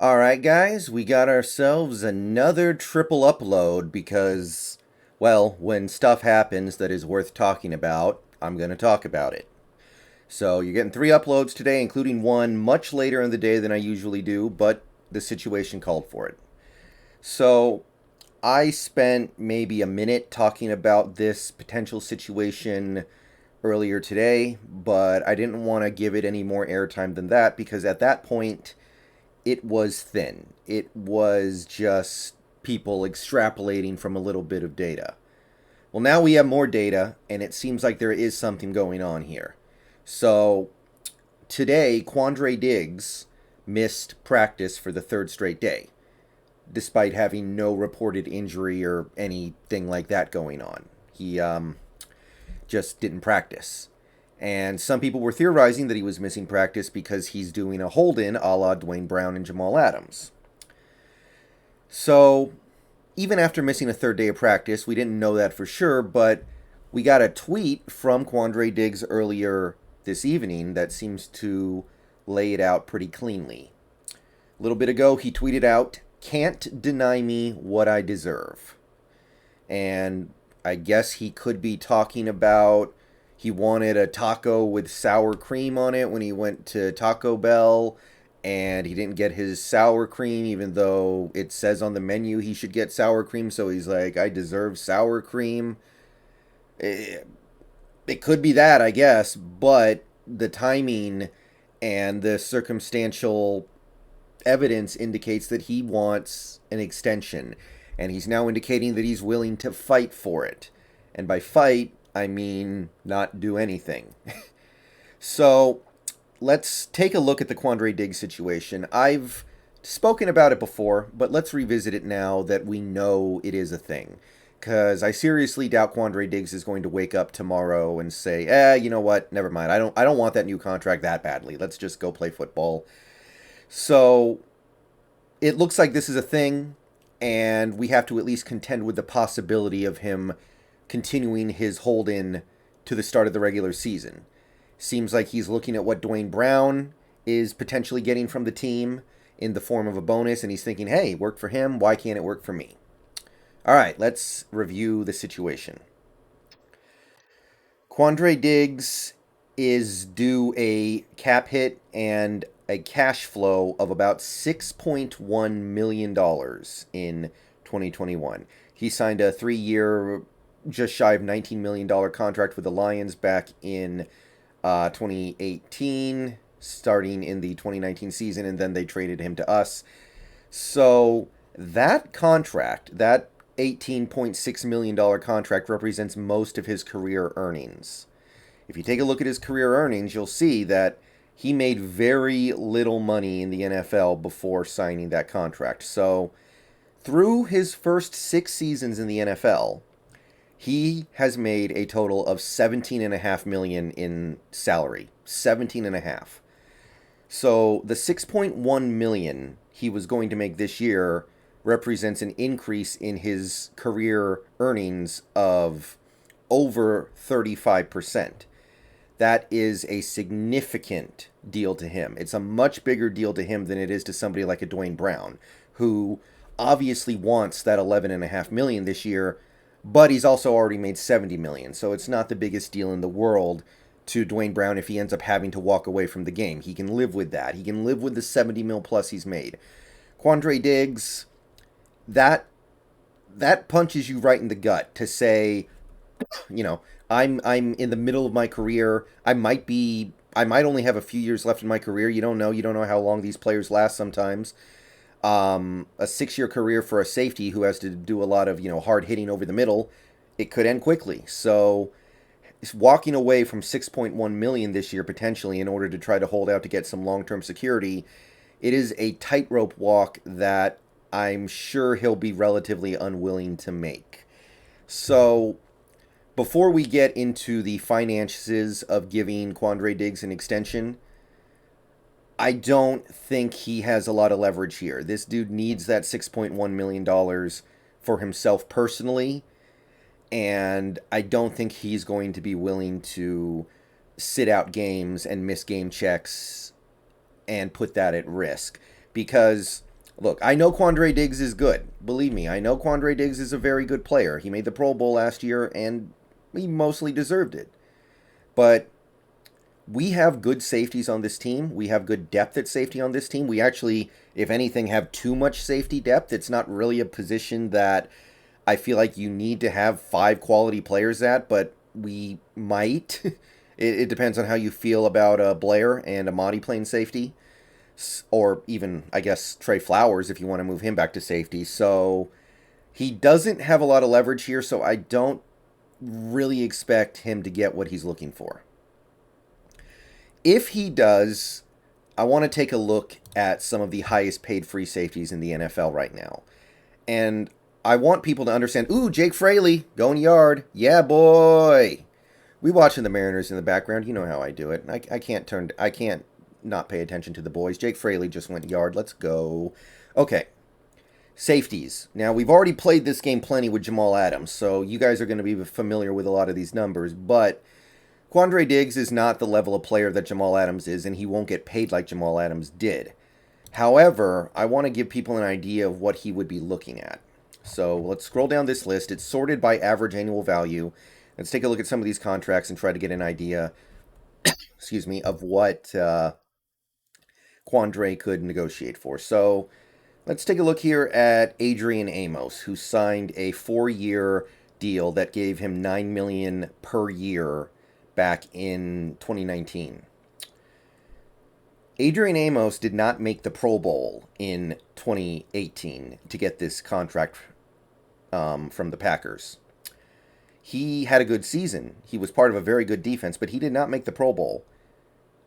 Alright, guys, we got ourselves another triple upload because, well, when stuff happens that is worth talking about, I'm going to talk about it. So, you're getting 3 uploads today, including one much later in the day than I usually do, but the situation called for it. So, I spent maybe a minute talking about this potential situation earlier today, but I didn't want to give it any more airtime than that because at that point, it was thin. It was just people extrapolating from a little bit of data. Well, now we have more data, and it seems like there is something going on here. So, today, Quandre Diggs missed practice for the third straight day, despite having no reported injury or anything like that going on. He just didn't practice. And some people were theorizing that he was missing practice because he's doing a hold-in a la Dwayne Brown and Jamal Adams. So, even after missing a third day of practice, we didn't know that for sure, but we got a tweet from Quandre Diggs earlier this evening that seems to lay it out pretty cleanly. A little bit ago, he tweeted out, "Can't deny me what I deserve." And I guess he could be talking about he wanted a taco with sour cream on it when he went to Taco Bell, and he didn't get his sour cream, even though it says on the menu he should get sour cream. So he's like, I deserve sour cream. It could be that, I guess, but the timing and the circumstantial evidence indicates that he wants an extension, and he's now indicating that he's willing to fight for it. And by fight, I mean not do anything. So, let's take a look at the Quandre Diggs situation. I've spoken about it before, but let's revisit it now that we know it is a thing. Because I seriously doubt Quandre Diggs is going to wake up tomorrow and say, you know what, never mind. I don't want that new contract that badly. Let's just go play football. So, it looks like this is a thing, and we have to at least contend with the possibility of him continuing his hold-in to the start of the regular season. Seems like he's looking at what Dwayne Brown is potentially getting from the team in the form of a bonus, and he's thinking, hey, worked for him, why can't it work for me? All right, let's review the situation. Quandre Diggs is due a cap hit and a cash flow of about $6.1 million in 2021. He signed a 3-year, just shy of $19 million contract with the Lions back in 2018, starting in the 2019 season, and then they traded him to us. So that contract, that $18.6 million contract, represents most of his career earnings. If you take a look at his career earnings, you'll see that he made very little money in the NFL before signing that contract. So, through his first 6 seasons in the NFL, he has made a total of $17.5 million in salary. 17.5. So, the $6.1 million he was going to make this year represents an increase in his career earnings of over 35%. That is a significant deal to him. It's a much bigger deal to him than it is to somebody like a Dwayne Brown, who obviously wants that $11.5 million this year, but he's also already made $70 million. So it's not the biggest deal in the world to Dwayne Brown if he ends up having to walk away from the game. He can live with that. He can live with the $70 million plus he's made. Quandre Diggs, that punches you right in the gut to say, you know, I'm in the middle of my career. I might only have a few years left in my career. You don't know. You don't know how long these players last sometimes. A 6-year career for a safety who has to do a lot of, hard hitting over the middle, it could end quickly. So walking away from 6.1 million this year potentially in order to try to hold out to get some long-term security, it is a tightrope walk that I'm sure he'll be relatively unwilling to make. So before we get into the finances of giving Quandre Diggs an extension, I don't think he has a lot of leverage here. This dude needs that $6.1 million for himself personally, and I don't think he's going to be willing to sit out games and miss game checks and put that at risk. Because Look, I know Quandre Diggs is good. Believe me, I know Quandre Diggs is a very good player. He made the Pro Bowl last year, and he mostly deserved it. But we have good safeties on this team. We have good depth at safety on this team. We actually, if anything, have too much safety depth. It's not really a position that I feel like you need to have five quality players at, but we might. It depends on how you feel about Blair and Amadi playing safety, or even, I guess, Trey Flowers if you want to move him back to safety. So he doesn't have a lot of leverage here, so I don't really expect him to get what he's looking for. If he does, I want to take a look at some of the highest paid free safeties in the NFL right now. And I want people to understand, ooh, Jake Fraley, going yard. Yeah, boy. We watching the Mariners in the background. You know how I do it. I can't not pay attention to the boys. Jake Fraley just went yard. Let's go. Okay. Safeties. Now, we've already played this game plenty with Jamal Adams, so you guys are going to be familiar with a lot of these numbers, but Quandre Diggs is not the level of player that Jamal Adams is, and he won't get paid like Jamal Adams did. However, I want to give people an idea of what he would be looking at. So let's scroll down this list. It's sorted by average annual value. Let's take a look at some of these contracts and try to get an idea, excuse me, of what Quandre could negotiate for. So let's take a look here at Adrian Amos, who signed a 4-year deal that gave him $9 million per year back in 2019. Adrian Amos did not make the Pro Bowl in 2018 to get this contract from the Packers. He had a good season. He was part of a very good defense, but he did not make the Pro Bowl,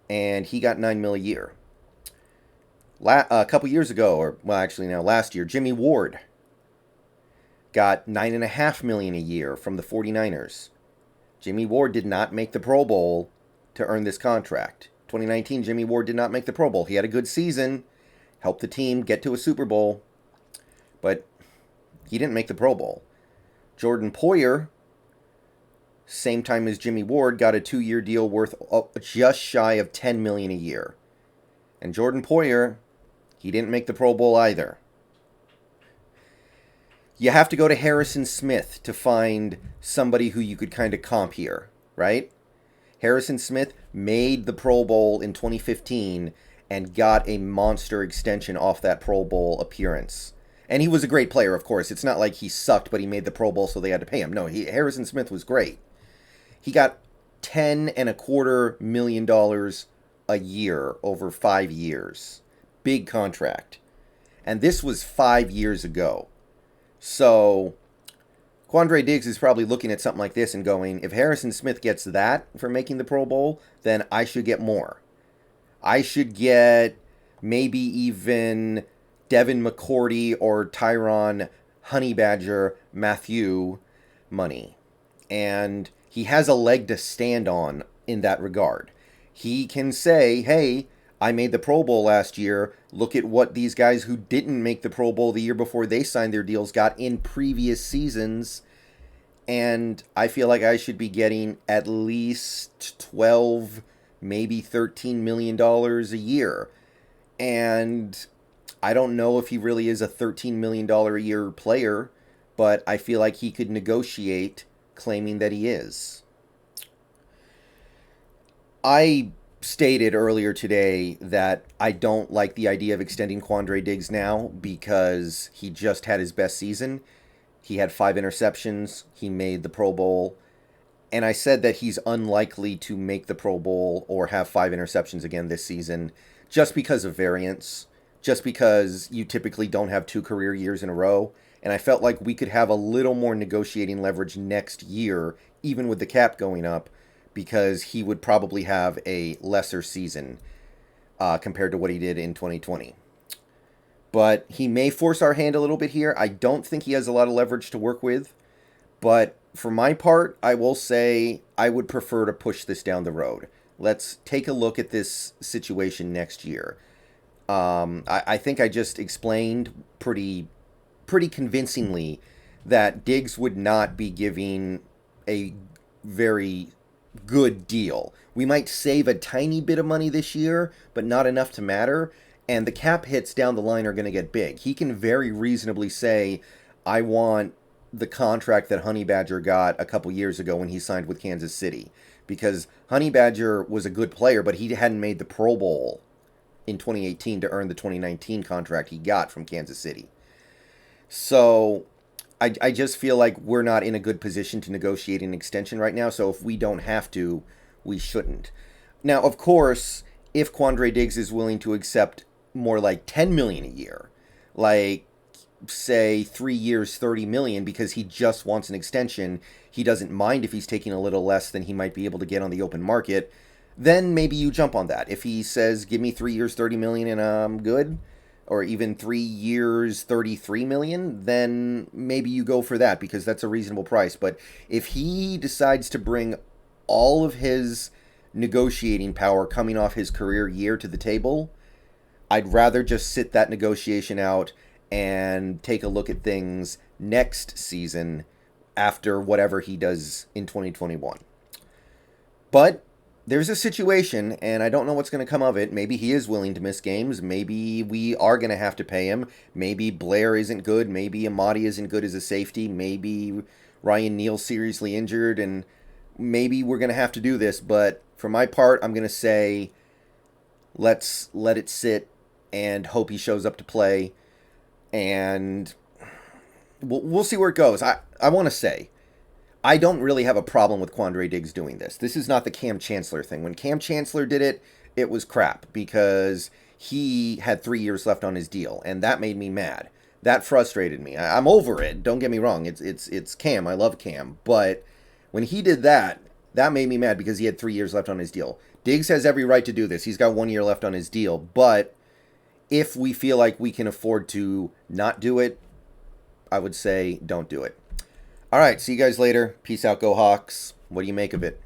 and he got $9 million a year. A couple years ago, or well, actually now last year, Jimmy Ward got $9.5 million a year from the 49ers. Jimmy Ward did not make the Pro Bowl to earn this contract. 2019, Jimmy Ward did not make the Pro Bowl. He had a good season, helped the team get to a Super Bowl, but he didn't make the Pro Bowl. Jordan Poyer, same time as Jimmy Ward, got a 2-year deal worth just shy of $10 million a year. And Jordan Poyer, he didn't make the Pro Bowl either. You have to go to Harrison Smith to find somebody who you could kind of comp here, right? Harrison Smith made the Pro Bowl in 2015 and got a monster extension off that Pro Bowl appearance. And he was a great player, of course. It's not like he sucked, but he made the Pro Bowl, so they had to pay him. No, Harrison Smith was great. He got $10.25 million a year over 5 years. Big contract. And this was 5 years ago. So Quandre Diggs is probably looking at something like this and going, if Harrison Smith gets that for making the Pro Bowl, then I should get more. I should get maybe even Devin McCourty or Tyron Honey Badger Matthew money. And he has a leg to stand on in that regard. He can say, hey, I made the Pro Bowl last year. Look at what these guys who didn't make the Pro Bowl the year before they signed their deals got in previous seasons. And I feel like I should be getting at least 12, maybe $13 million a year. And I don't know if he really is a $13 million a year player, but I feel like he could negotiate claiming that he is. I stated earlier today that I don't like the idea of extending Quandre Diggs now because he just had his best season. He had 5 interceptions. He made the Pro Bowl. And I said that he's unlikely to make the Pro Bowl or have 5 interceptions again this season just because of variance, just because you typically don't have 2 career years in a row. And I felt like we could have a little more negotiating leverage next year, even with the cap going up, because he would probably have a lesser season compared to what he did in 2020. But he may force our hand a little bit here. I don't think he has a lot of leverage to work with. But for my part, I will say I would prefer to push this down the road. Let's take a look at this situation next year. I think I just explained pretty convincingly that Diggs would not be giving a very good deal. We might save a tiny bit of money this year, but not enough to matter. and the cap hits down the line are going to get big. He can very reasonably say, I want the contract that Honey Badger got a couple years ago when he signed with Kansas City. Because Honey Badger was a good player, but he hadn't made the Pro Bowl in 2018 to earn the 2019 contract he got from Kansas City. So I just feel like we're not in a good position to negotiate an extension right now. So if we don't have to, we shouldn't. Now, of course, if Quandre Diggs is willing to accept more like 10 million a year, like say 3 years, 30 million, because he just wants an extension, he doesn't mind if he's taking a little less than he might be able to get on the open market, then maybe you jump on that. If he says, give me 3 years, 30 million and I'm good, or even 3 years, 33 million, then maybe you go for that because that's a reasonable price. But if he decides to bring all of his negotiating power coming off his career year to the table, I'd rather just sit that negotiation out and take a look at things next season after whatever he does in 2021. But there's a situation, and I don't know what's going to come of it. Maybe he is willing to miss games. Maybe we are going to have to pay him. Maybe Blair isn't good. Maybe Amadi isn't good as a safety. Maybe Ryan Neal's seriously injured, and maybe we're going to have to do this. But for my part, I'm going to say let's let it sit and hope he shows up to play. And we'll see where it goes. I want to say, I don't really have a problem with Quandre Diggs doing this. This is not the Cam Chancellor thing. When Cam Chancellor did it, it was crap because he had 3 years left on his deal, and that made me mad. That frustrated me. I'm over it. Don't get me wrong. It's Cam. I love Cam. But when he did that, that made me mad because he had 3 years left on his deal. Diggs has every right to do this. He's got 1 year left on his deal. But if we feel like we can afford to not do it, I would say don't do it. All right, see you guys later. Peace out, go Hawks. What do you make of it?